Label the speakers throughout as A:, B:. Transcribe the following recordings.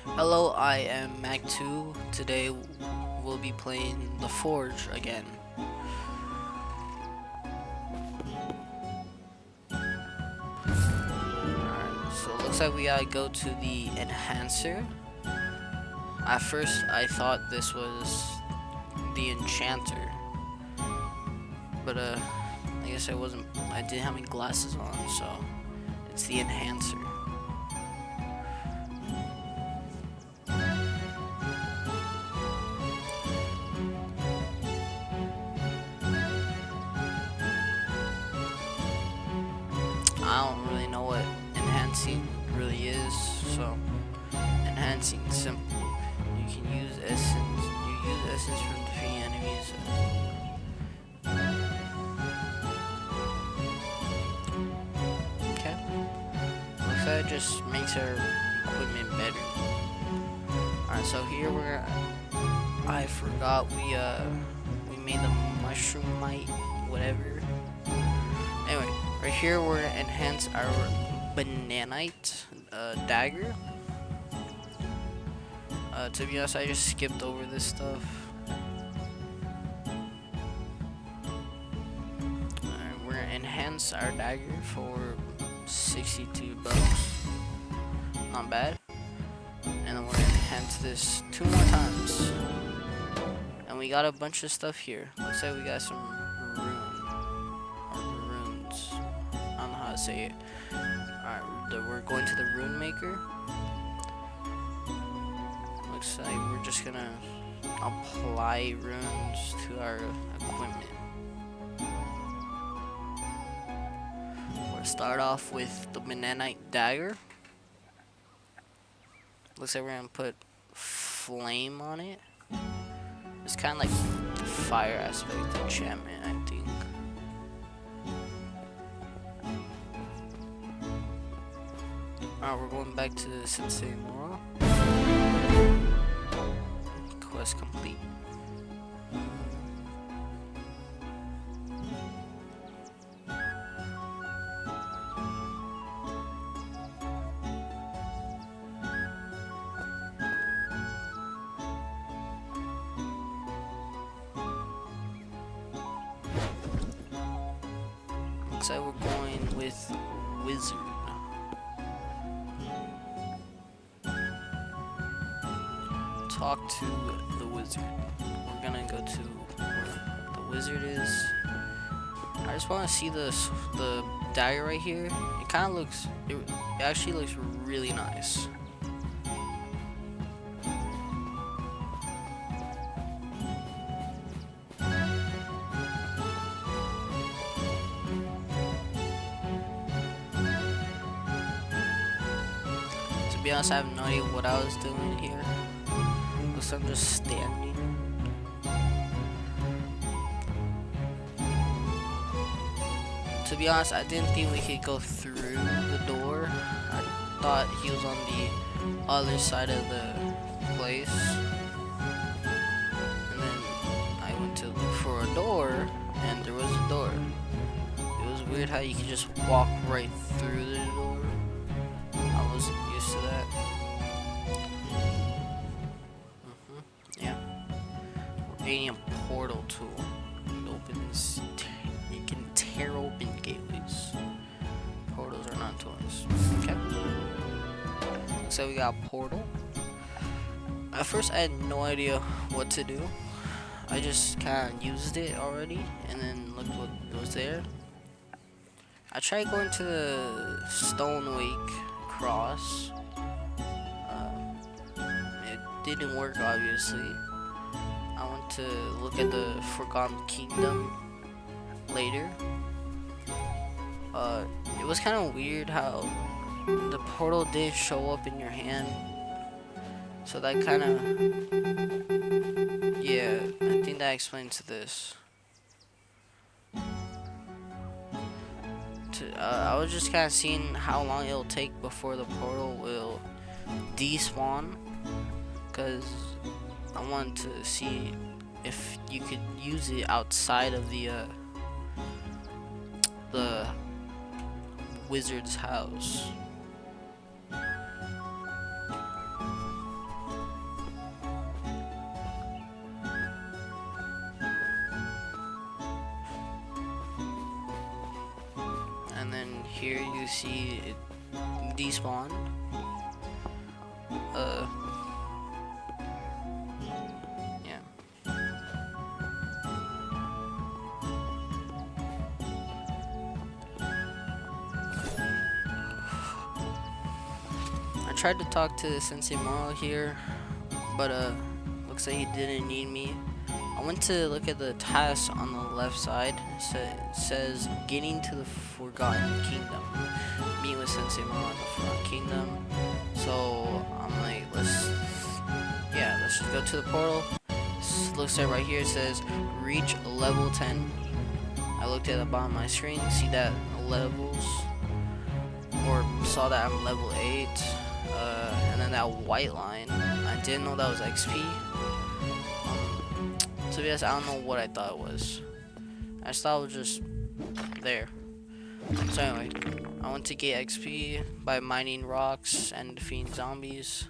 A: Hello, I am Mac2. Today we'll be playing The Forge again. Alright, so it looks like we gotta go to the enhancer. At first I thought this was the enchanter, but I guess I didn't have any glasses on, so it's the enhancer. I don't really know what enhancing really is, so enhancing simple. You can use essence. You use essence from defeating enemies. Okay. Looks like it just makes our equipment better. Alright, so here I forgot we made the mushroom light, whatever. Anyway, right here we're gonna enhance our bananite dagger. To be honest, I just skipped over this stuff. Alright, we're gonna enhance our dagger for 62 bucks. Not bad. And then we're gonna enhance this 2 more times. And we got a bunch of stuff here. Looks like we got some runes. I don't know how to say it. Alright, we're going to the rune maker. Looks like we're just gonna apply runes to our equipment. We'll start off with the bananite dagger. Looks like we're gonna put flame on it. It's kind of like the fire aspect enchantment, I think. Alright, we're going back to Sensei Mora. Quest complete. Looks like we're going with wizard. Talk to the wizard. We're gonna go to where the wizard is. I just want to see the dagger right here. It kind of looks. It actually looks really nice. To be honest, I have no idea what I was doing here. Looks like I'm just standing. To be honest, I didn't think we could go through the door. I thought he was on the other side of the place. And then I went to look for a door, and there was a door. It was weird how you could just walk right through the door. I wasn't used to that. Yeah. We're getting a portal tool. It opens. You can tear open gateways. Portals are not toys. Okay. Looks like we got a portal. At first, I had no idea what to do. I just kind of used it already, and then looked what was there. I tried going to the Stonewake Cross. It didn't work, obviously. I went to look at the Forgotten Kingdom later. It was kind of weird how the portal didn't show up in your hand. So that kind of, yeah, I think that explains this. I was just kind of seeing how long it'll take before the portal will despawn, because I wanted to see if you could use it outside of the wizard's house. here you see it despawned. Yeah. I tried to talk to Sensei Moro here, but looks like he didn't need me. I went to look at the task on the left side. It says getting to the Forgotten Kingdom. Meet with Sensei Moro in the Forgotten Kingdom. So I'm like, let's just go to the portal. Looks like right here it says reach level 10. I looked at the bottom of my screen, see that levels, or saw that I'm level 8, and then that white line, I didn't know that was XP. To be honest, I don't know what I thought it was. I just thought it was just there. So anyway, I went to get XP by mining rocks and defeating zombies.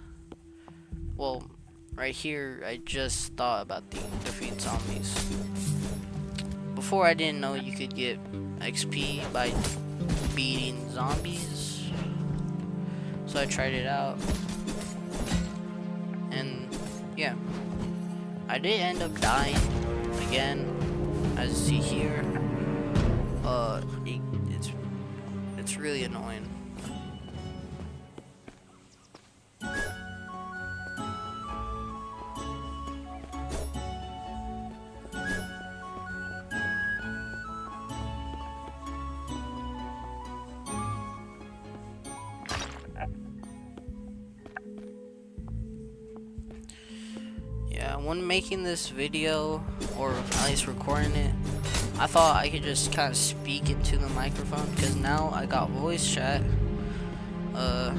A: Well, right here, I just thought about defeating zombies. Before, I didn't know you could get XP by beating zombies. So I tried it out. And yeah, I did end up dying again, as you see here. It's really annoying. Yeah, when making this video, or at least recording it, I thought I could just kind of speak into the microphone, because now I got voice chat, but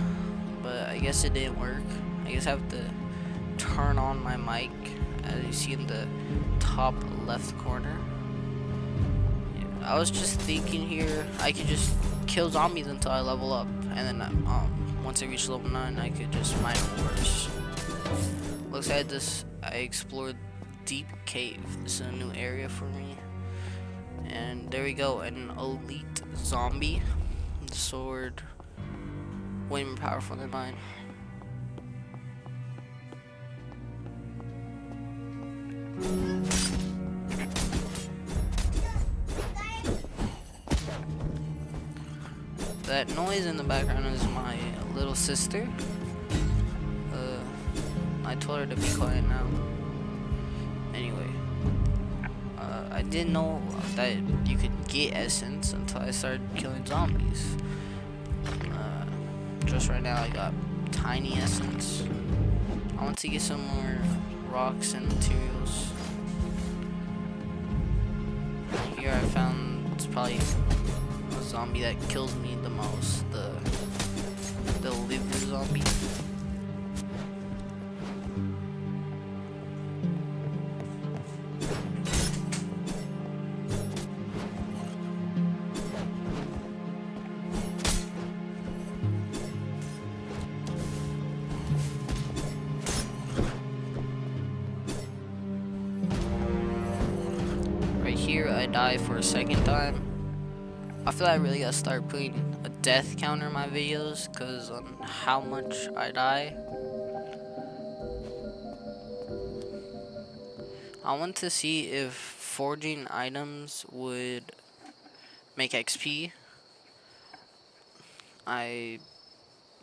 A: I guess it didn't work. I guess I have to turn on my mic, as you see in the top left corner. Yeah, I was just thinking here, I could just kill zombies until I level up, and then once I reach level 9, I could just mine ores. Looks like I explored Deep Cave. This is a new area for me. And there we go, an elite zombie. The sword, way more powerful than mine. That noise in the background is my little sister. I told her to be quiet now. Anyway, I didn't know that you could get essence until I started killing zombies. Just right now I got tiny essence. I want to get some more rocks and materials. Here I found, it's probably a zombie that kills me the most, the liver zombie. Here I die for a second time. I feel like I really gotta start putting a death counter in my videos, because on how much I die. I want to see if forging items would make XP. I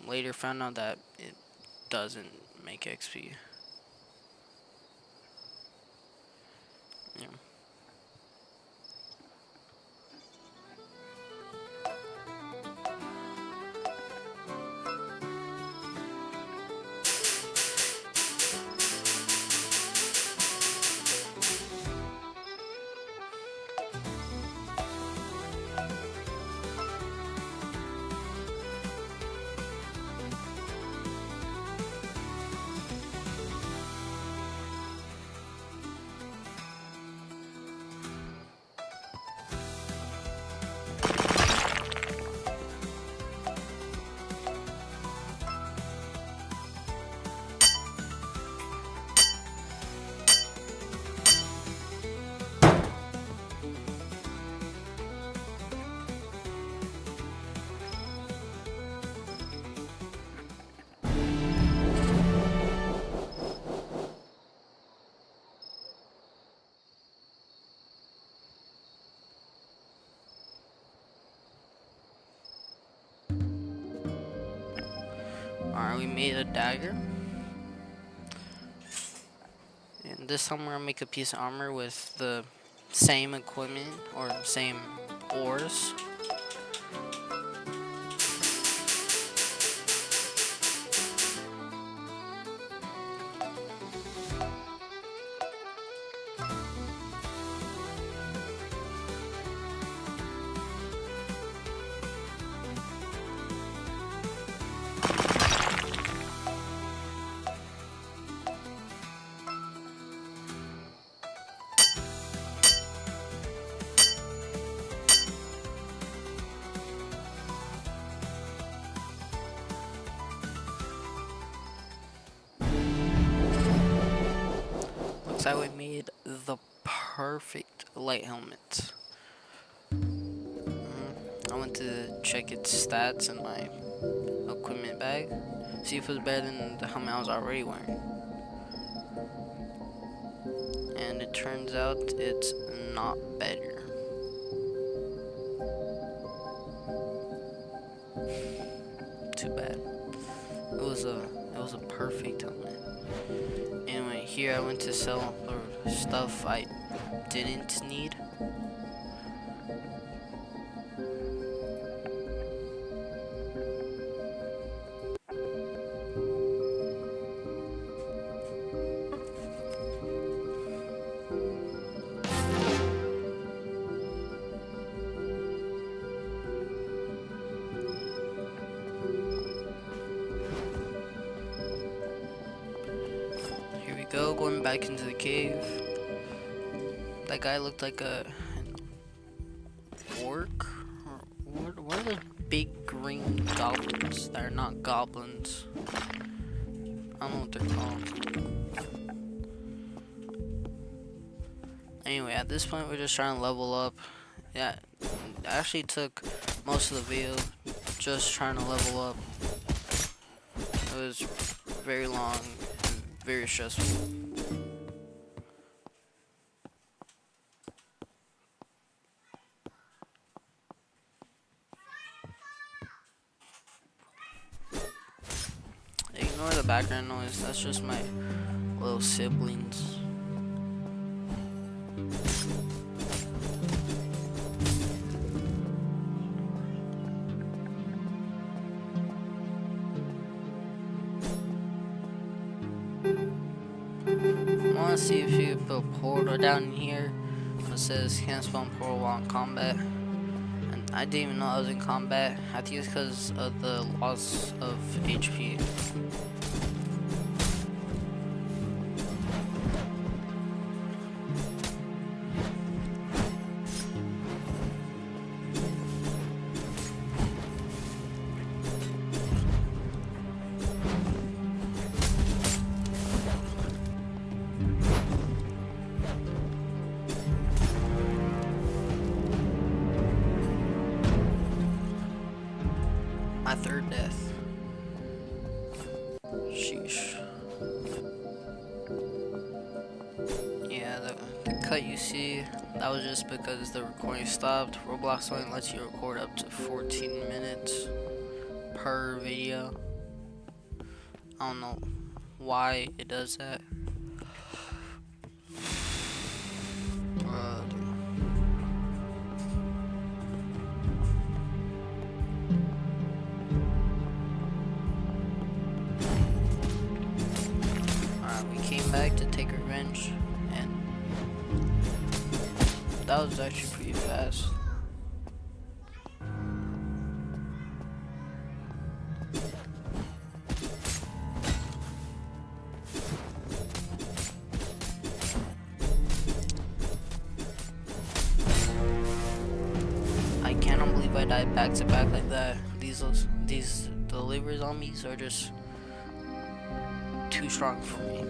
A: later found out that it doesn't make XP. Yeah. Alright, we made a dagger. And this time we're gonna make a piece of armor with the same equipment or same ores. Looks like we made the perfect light helmet. I went to check its stats in my equipment bag, see if it was better than the helmet I was already wearing. And it turns out it's not better. Too bad. It was a perfect helmet. Anyway, here I went to sell the stuff I didn't need. Going back into the cave. That guy looked like an orc? Or what are those big green goblins that are not goblins? I don't know what they're called. Anyway, at this point we're just trying to level up. Yeah, it actually took most of the video just trying to level up. It was very long and very stressful. Ignore the background noise, that's just my little siblings. I want to see if you can put a portal down in here. It says can't spawn portal while in combat. And I didn't even know I was in combat. I think it's because of the loss of HP. My third death. Sheesh. Yeah, the cut you see, that was just because the recording stopped. Roblox only lets you record up to 14 minutes per video. I don't know why it does that. Back to take revenge, and that was actually pretty fast. I cannot believe I died back to back like that. These delivery zombies are just too strong for me.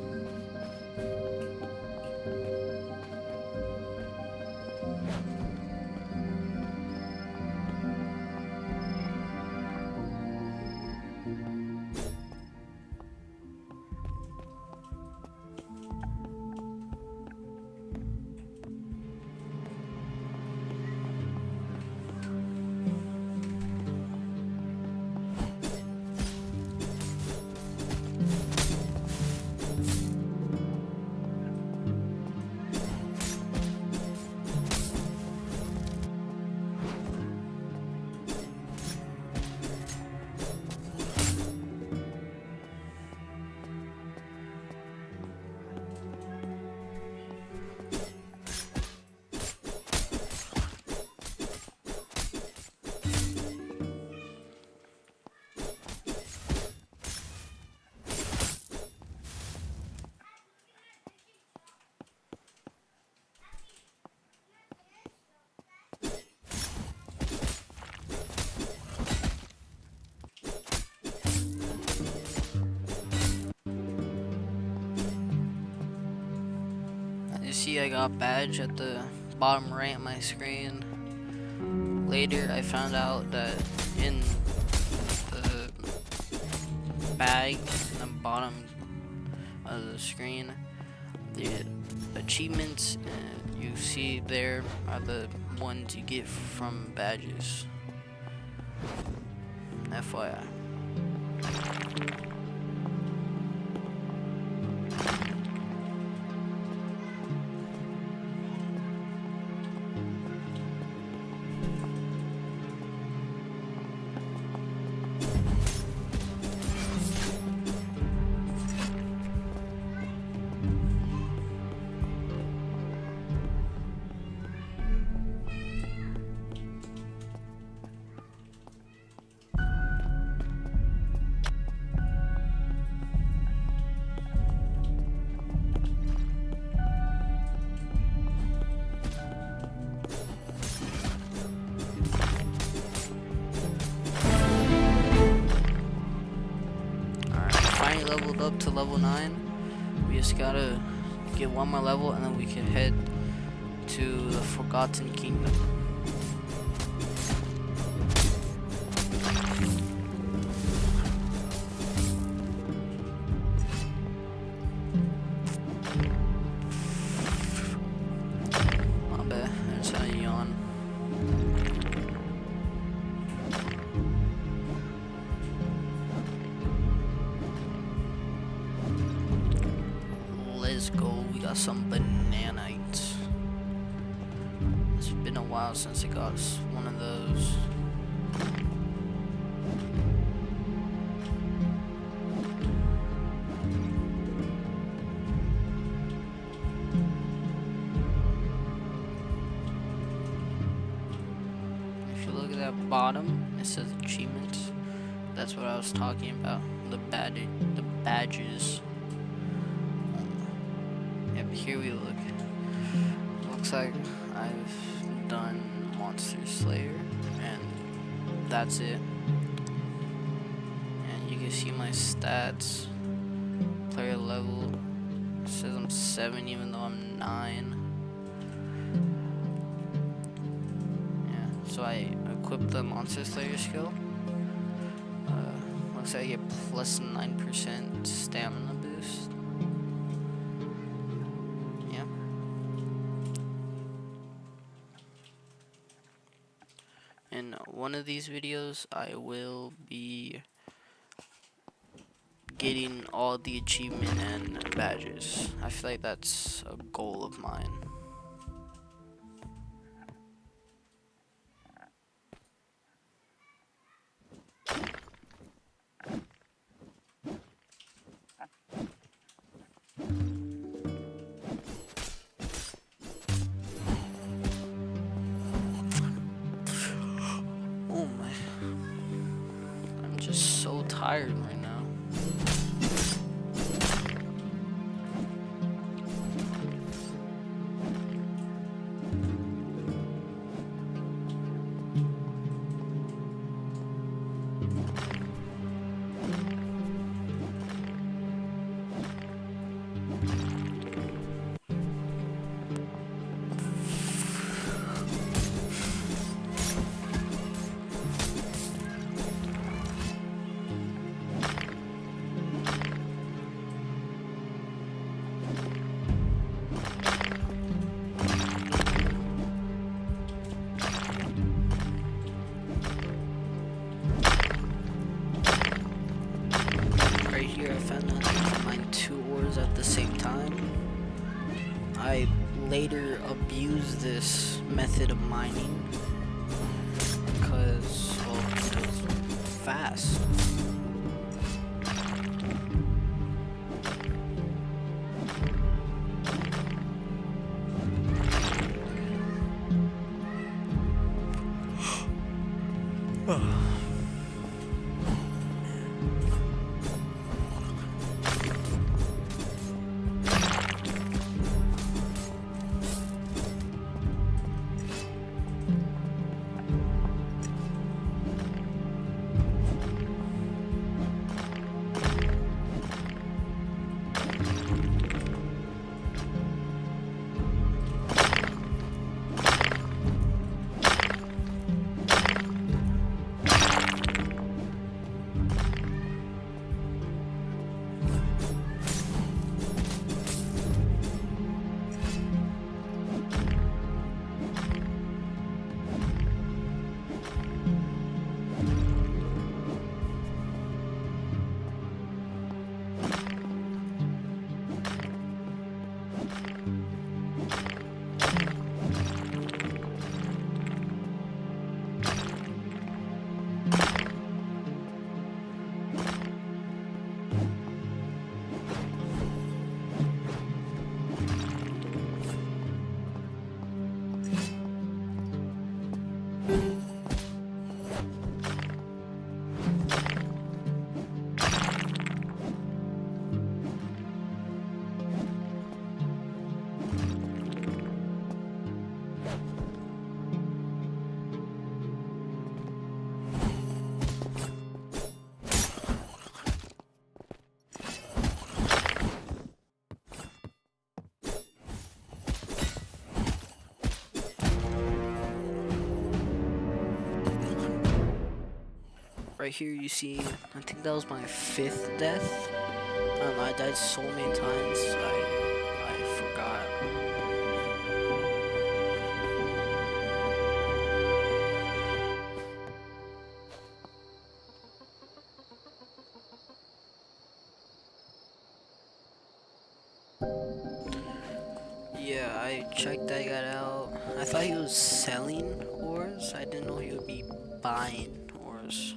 A: see I got badge at the bottom right of my screen. Later I found out that in the bag in the bottom of the screen, the achievements you see there are the ones you get from badges. FYI. Leveled up to level 9. We just gotta get one more level and then we can head to the Forgotten Kingdom. My bad, I just had a yawn. Let's go, we got some bananites. It's been a while since I got one of those. If you look at that bottom, it says achievements. That's what I was talking about, the badges. Here we look. Looks like I've done Monster Slayer, and that's it. And you can see my stats, player level. It says I'm 7 even though I'm 9. Yeah, so I equipped the Monster Slayer skill. Looks like I get plus 9% stamina boost. In one of these videos, I will be getting all the achievement and badges. I feel like that's a goal of mine. Oh my, I'm just so tired right now. Here I found out I can mine 2 ores at the same time. I later abused this method of mining because, well, it was fast. Right here you see, I think that was my 5th death. I don't know, I died so many times, I forgot. Yeah, I checked that guy out. I thought he was selling ores. I didn't know he would be buying ores.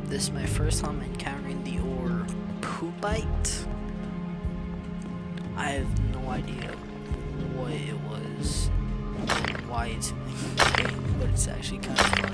A: This is my first time encountering the ore poopite. I have no idea what it was, or why it's in the game, but it's actually kind of funny.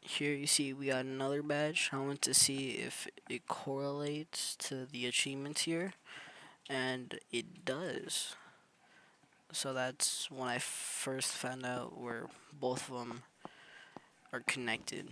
A: Here you see we got another badge. I want to see if it correlates to the achievements here, and it does. So that's when I first found out where both of them are connected.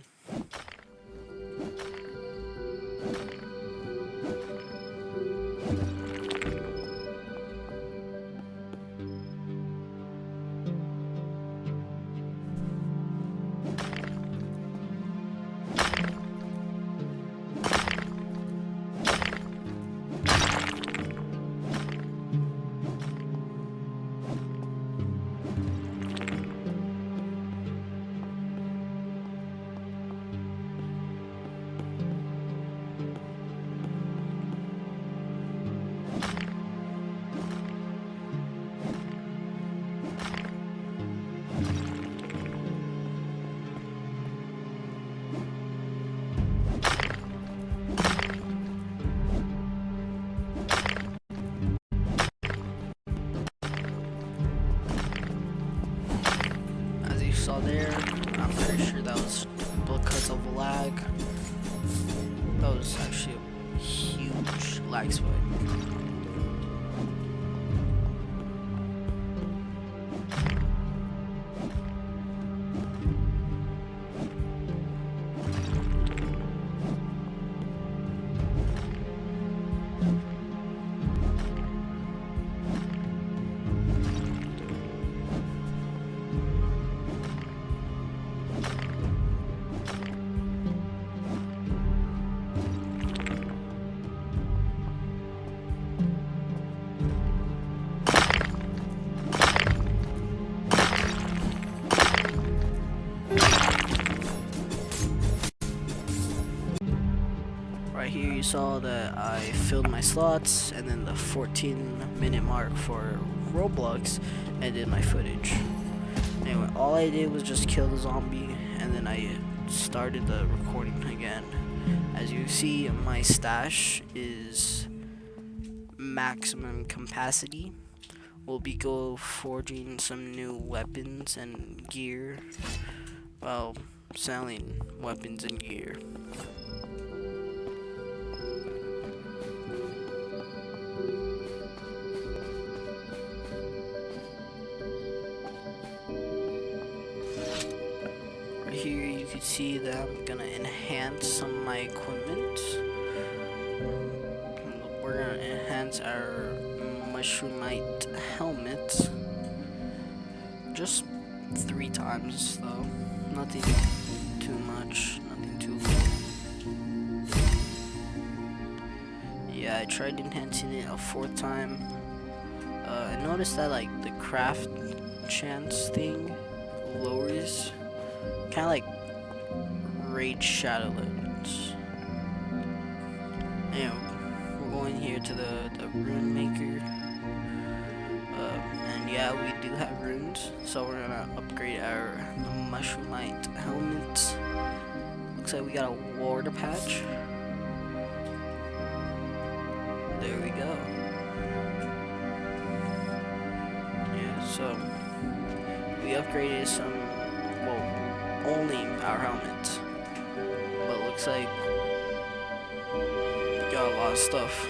A: Saw there, I'm pretty sure that was because of lag. That was actually a huge lag spike. Right here you saw that I filled my slots, and then the 14-minute mark for Roblox ended my footage. Anyway, all I did was just kill the zombie, and then I started the recording again. As you see, my stash is maximum capacity. We'll be forging some new weapons and gear, well, selling weapons and gear. Right here you can see that I'm gonna enhance some of my equipment. We're gonna enhance our mushroomite helmet just 3 times though. Nothing too much, nothing too low. Yeah, I tried enhancing it a 4th time. I noticed that like the craft chance thing lowers, kind of like Raid Shadow Legends. Anyway, we're going here to the rune maker. And yeah, we do have runes, so we're gonna upgrade our mushroomite helmet. Looks like we got a water patch. There we go. Yeah, so we upgraded some, well, only our helmet, but looks like we got a lot of stuff.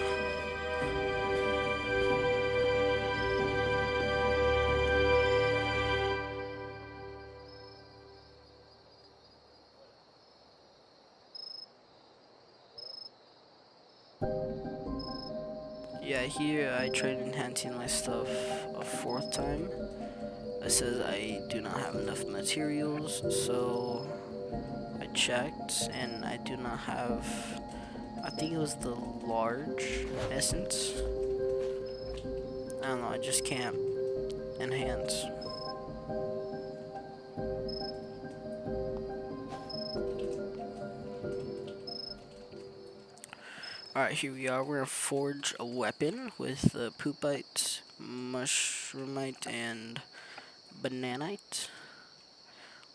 A: Yeah, here I tried enhancing my stuff a 4th time. It says I do not have enough materials, so I checked and I do not have, I think it was the large essence. I don't know, I just can't enhance. Alright, here we are. We're gonna forge a weapon with the poopite, mushroomite, and bananite.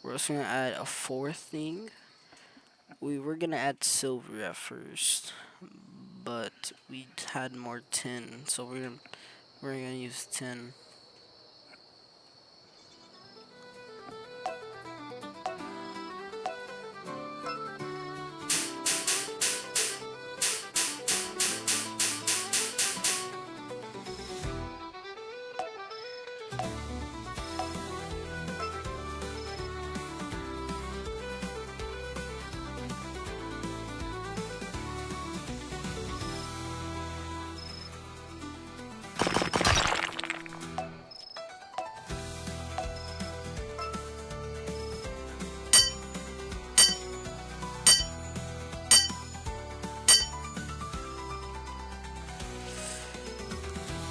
A: We're also gonna add a 4th thing. We were gonna add silver at first, but we had more tin, so we're gonna use tin.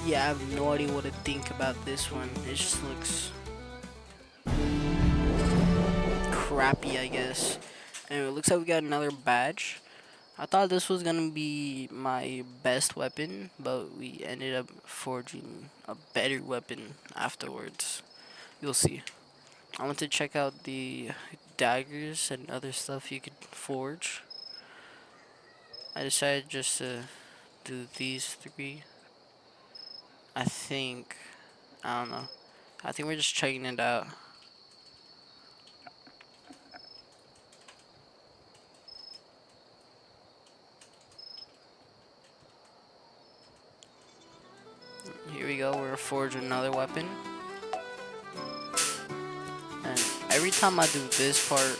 A: Yeah, I have no idea what to think about this one. It just looks crappy, I guess. Anyway, it looks like we got another badge. I thought this was gonna be my best weapon, but we ended up forging a better weapon afterwards. You'll see. I want to check out the daggers and other stuff you could forge. I decided just to do these 3. I think, I don't know. I think we're just checking it out. Here we go, we're gonna forge another weapon. And every time I do this part,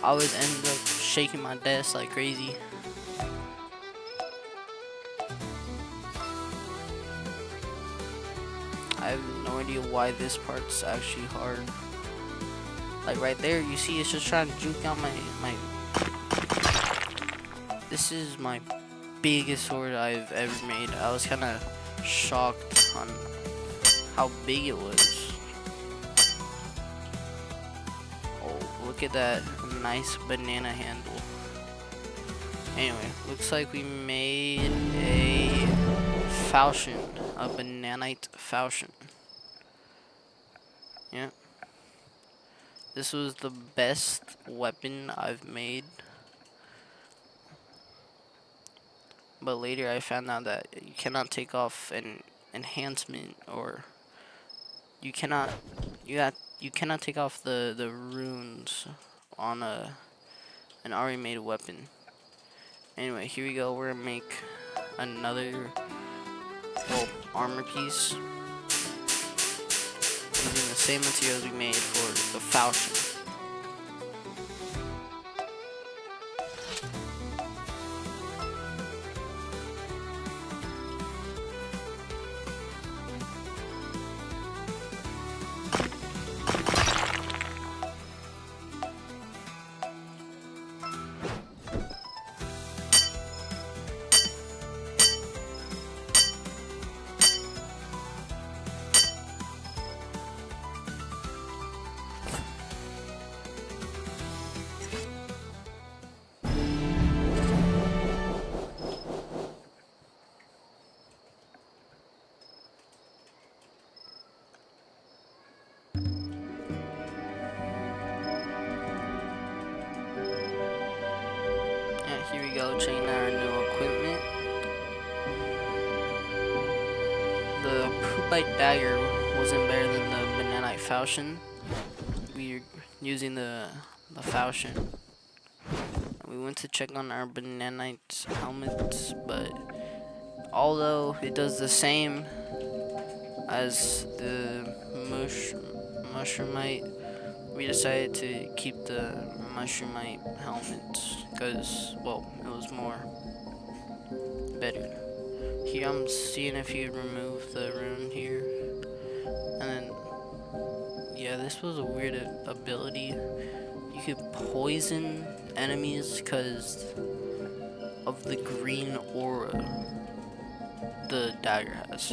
A: I always end up shaking my desk like crazy. I have no idea why this part's actually hard. Like right there, you see it's just trying to juke out my... This is my biggest sword I've ever made. I was kind of shocked on how big it was. Oh, look at that nice banana handle. Anyway, looks like we made a falchion, a bananite falchion. Yeah. This was the best weapon I've made. But later I found out that you cannot take off an enhancement, or you cannot take off the runes on an already made weapon. Anyway, here we go. We're gonna make another armor piece using the same materials we made for the falchion. Here we go, checking out our new equipment. The poopite dagger wasn't better than the bananite falchion. We're using the falchion. We went to check on our bananite helmets, but although it does the same as the mushroomite, we decided to keep the mushroomite helmet because, well, it was more better. Here I'm seeing if you remove the rune here, and then yeah, this was a weird ability. You could poison enemies because of the green aura the dagger has.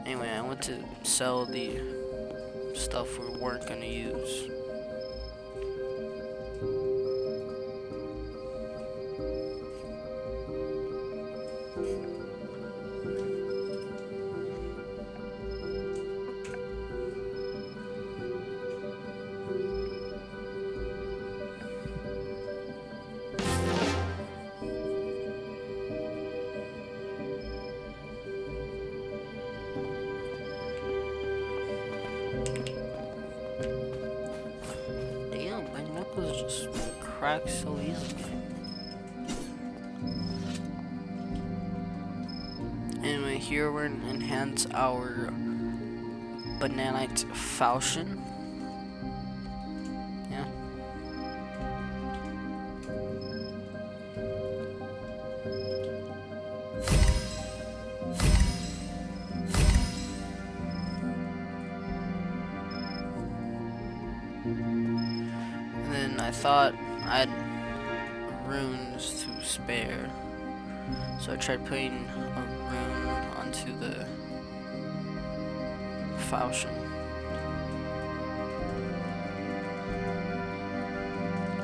A: Anyway, I went to sell the stuff we weren't gonna use. Just crack so easily. Anyway, here we're gonna enhance our bananite falchion. Yeah. I thought I had runes to spare, so I tried putting a rune onto the falchion.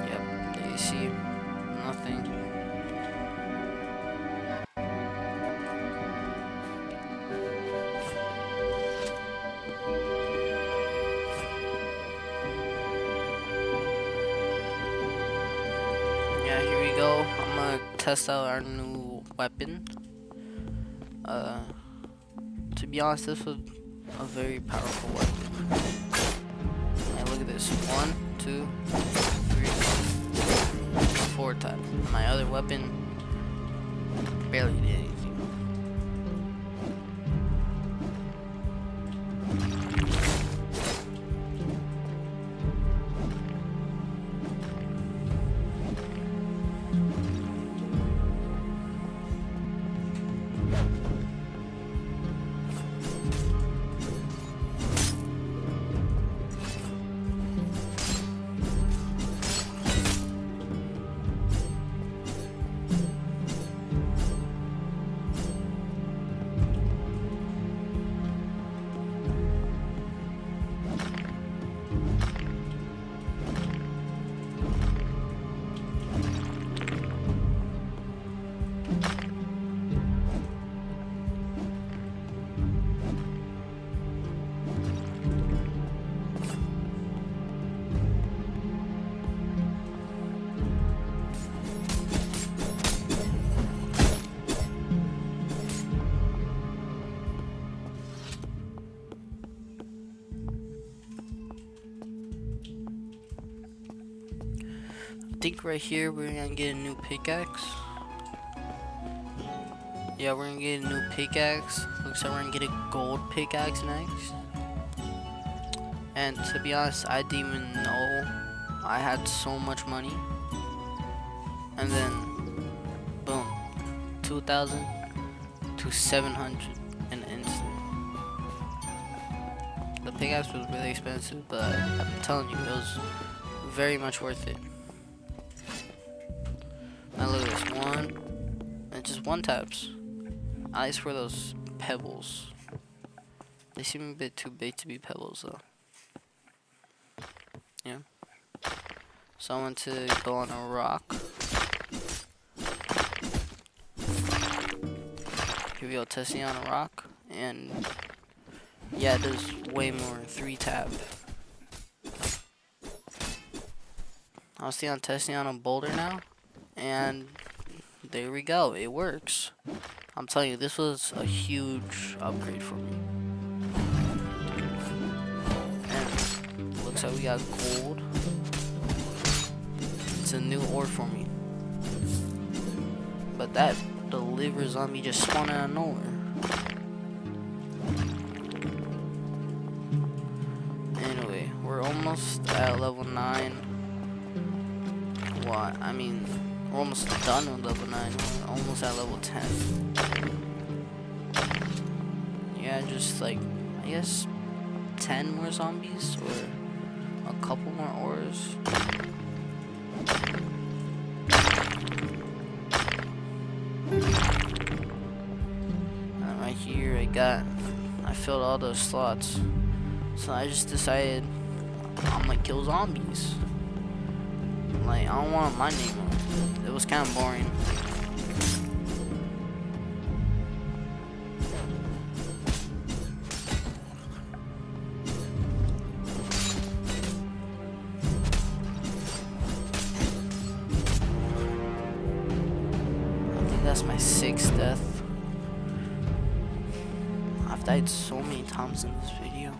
A: Yep, there you see, nothing. Yeah, here we go. I'm gonna test out our new weapon. To be honest, this was a very powerful weapon. And look at this. 1, 2, 3, 4 times. My other weapon barely did anything. think right here we're gonna get a new pickaxe. Yeah, we're gonna get a new pickaxe. Looks like we're gonna get a gold pickaxe next. And to be honest, I didn't even know I had so much money. And then, boom, 2,000 to 700 in an instant. The pickaxe was really expensive, but I'm telling you, it was very much worth it. Now look at this one. It's just one taps. I like for those pebbles. They seem a bit too big to be pebbles though. Yeah. So I want to go on a rock. Here we go, testing on a rock. And yeah, it does way more. 3 tap. I was testing on a boulder now. And there we go, it works. I'm telling you, this was a huge upgrade for me. And looks like we got gold. It's a new ore for me. But that delivers on me just spawning out of nowhere. Anyway, we're almost at level 9. What? I mean, we're almost done with level 9. We're almost at level 10. Yeah, just like, I guess 10 more zombies or a couple more ores. And right here I filled all those slots. So I just decided I'm gonna kill zombies. Like, I don't want my name on it. It was kind of boring. I think that's my 6th death. I've died so many times in this video.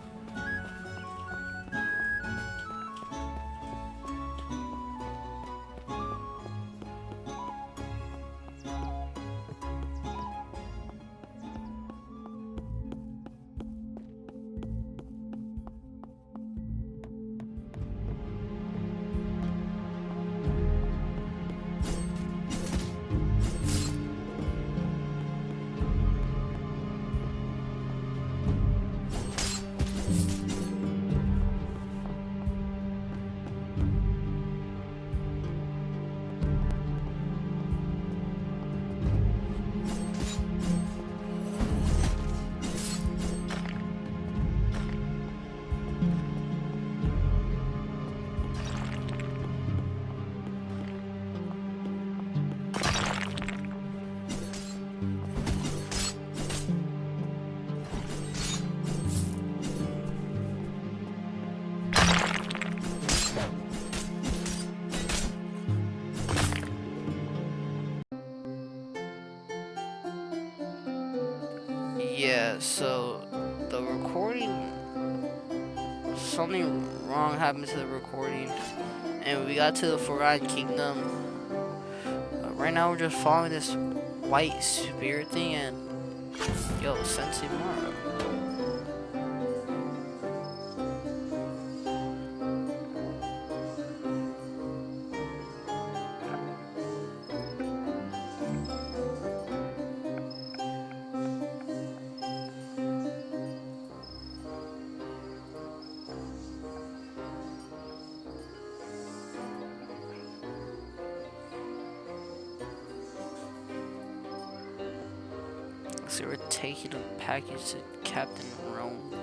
A: Yeah, so the recording, something wrong happened to the recording, and we got to the Forgotten Kingdom. Right now we're just following this white spirit thing, and yo, Sensei Mara. So we're taking a package to Captain Rome.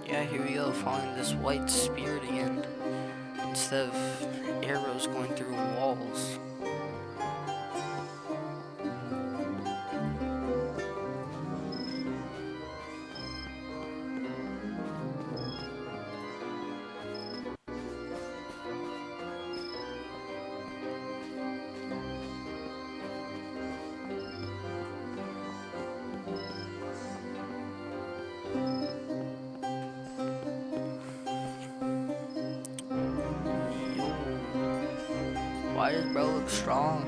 A: Yeah, here we go, following this white spirit again. Instead of arrows going through walls. Why does bro look strong?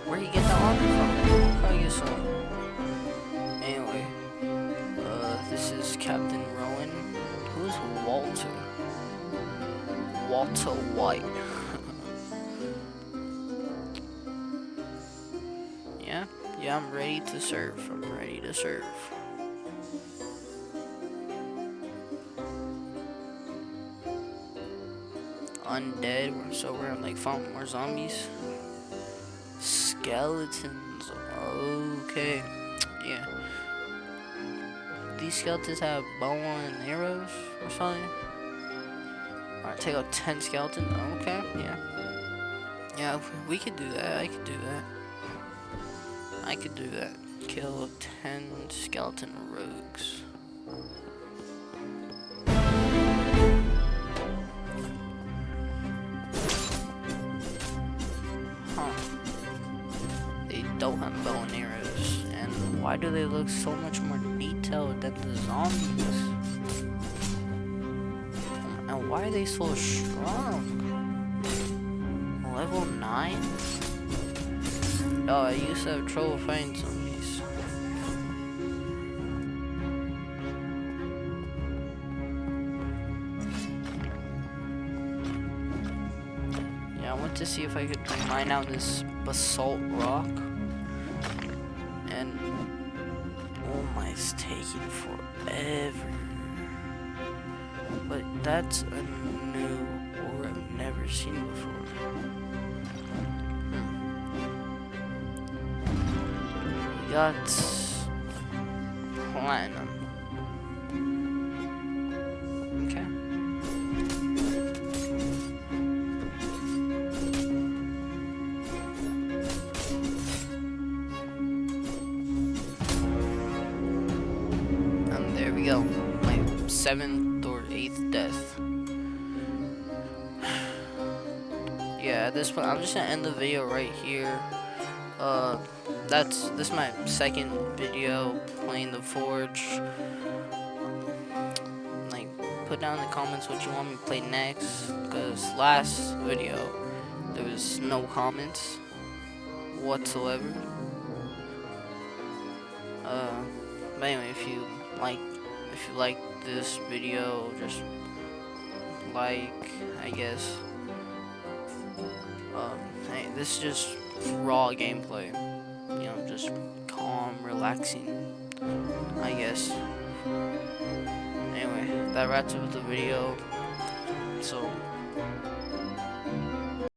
A: Where you get the armor from? How you get some? Anyway, this is Captain Rowan. Who's Walter? Walter White. Yeah, I'm ready to serve. I'm ready to serve. Undead, so we're like fighting more zombies. Skeletons. Okay. Yeah. These skeletons have bow and arrows or something. Alright, take out 10 skeletons. Okay, yeah. Yeah, we could do that. I could do that. I could do that. Kill 10 skeleton rogues. Huh. They don't have bow and arrows. And why do they look so much more detailed than the zombies? And why are they so strong? Level 9? Oh, I used to have trouble fighting zombies. Yeah, I want to see if I could mine out this basalt rock. And oh my, it's taking forever. But that's a new ore I've never seen before. We got platinum. Okay. And there we go. My 7th or 8th death. Yeah, at this point, I'm just gonna end the video right here. This is my 2nd video playing the Forge. Like, put down in the comments what you want me to play next, because last video there was no comments whatsoever. But anyway, if you like this video, just like, I guess. Hey, this is just raw gameplay, you know, just calm, relaxing, I guess. Anyway, that wraps up the video, so